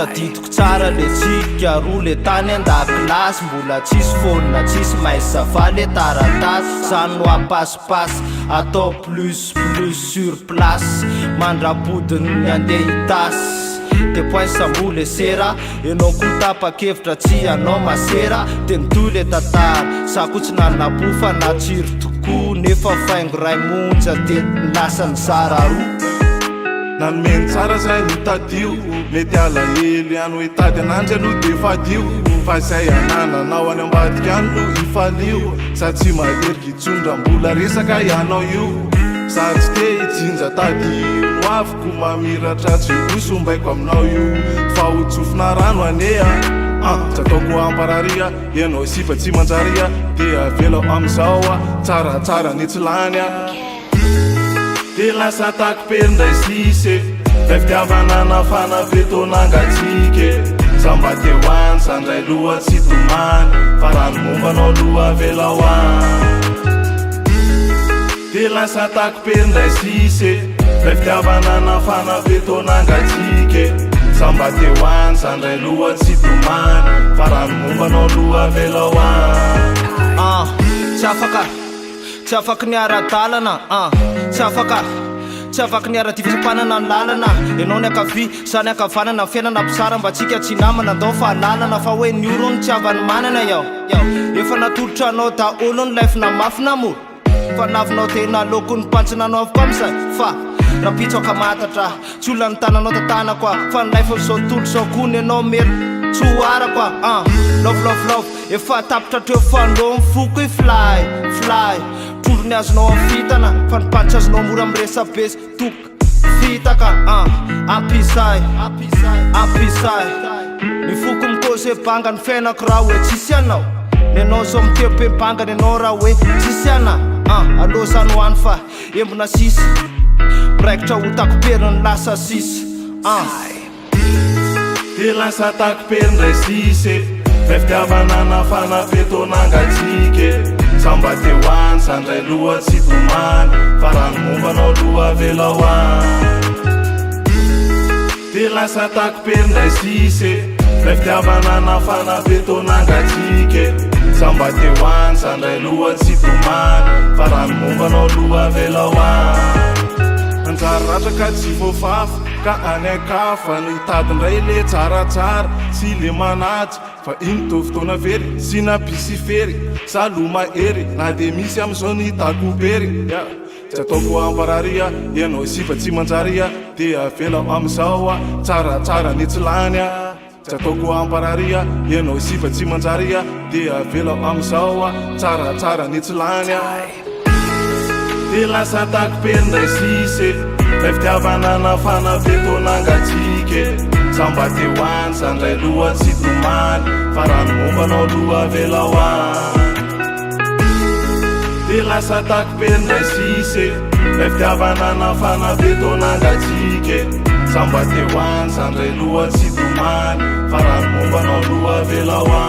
mbola ditiko tsara le tsika roa le tany andakilasy mbola tsisy fôlina tsisy maizava le taratasy zany no apassipasy atao plus sur place mandrapodiny andeha hitasy de point sambola sera enao ko tapa-kevitra tsy anao masera de mitoy le tatara sako tsy nalinapofa natsiro tokoa nefa faingo ray monja de lasany zara roa nanomeny tsara zay nitadio mety alahely any hoe tady anandry aloha de fadio fa zay anananao any ambadika any lo ifalio sa tsy maderiky itsondra mbola resaka ianao io sary tsy te ijinja tady no avoko mamiratra tsy osombaiko aminao io fa hotsofina rano anea tsy ataoko ampararia ianao sifa tsy manjaria de avelao amizao a tsaratsara ny tsy lany a de lasa takoperindray sise lay fitiavanana fanavetonangatsike samba te hoany sandray loha tsy tomany fa rano mombanao loha velao any de lasa takoperindray sise lay fitiavanana fanavetonangatsike samba te hoany sandray loha tsy tomany fa rano mombanao loha velao any tsy afaka niara-dalana tsy afaka niara-divisampanana ny lalana enao ny akavy sa ny akavanana fiainana mpisara mba tsika tsy namana andao fa lalana fa hoe nioro ny tsy avany manana yao efa natolotra anao daolo ny laifina mafina mo fa navinao tena loko ny pantsinanao avoko amizay fa raha pitsaka matatra tsy olona ny tananao tatana koa fa ny laifiny zao tolo zao kony anao mety tsy hoara koa love efa tapitra treo fandro mifoko i fly trondro ny azonao amin'ny fitana fa nipatitra azonao mora miresabe tok fitaka ampisay mifoko mikose banga ny fiainako raha hoe tsisy anao ny anao zao mitepe banga ny anao raha hoe tsisy ana alosany hoany fa embona sisy braikitra ho takoperiny lasa sisy de lasa takoperindray sise lay fitiavanana fanavetonangatsike samba te hoany sandray loha tsy tomany fa rano mombanao loha velao any de lasa takoperindray sise lay fitiavanana fanavetonangatsike samba te hoany sandray loha tsy tomany fa rano mombanao loha velao any anjary ratraka tsy voafafy ka any akafa no hitadindray le tsaratsara sy le manatsy fa iny to fotoana very sy napisy fery sa loma ery na de misy amizao ny takopery tsy ataoko ampararia ianao sifa tsy manjaria de avelao amizao a tsaratsara ny tsy lany a tsy ataoko ampararia ianao sifa tsy manjaria de avelao amizao a tsaratsara ny tsy lany a de lasa takoperindray sise lay fitiavanana fanavetonangatsike samba te hoany sandray loha tsy tomany fa rano mombanao loha velao any de lasa takoperindray sise lay fitiavanana fanavetonangatsike samba te hoany sandray loha tsy tomany fa rano mombanao loha velao any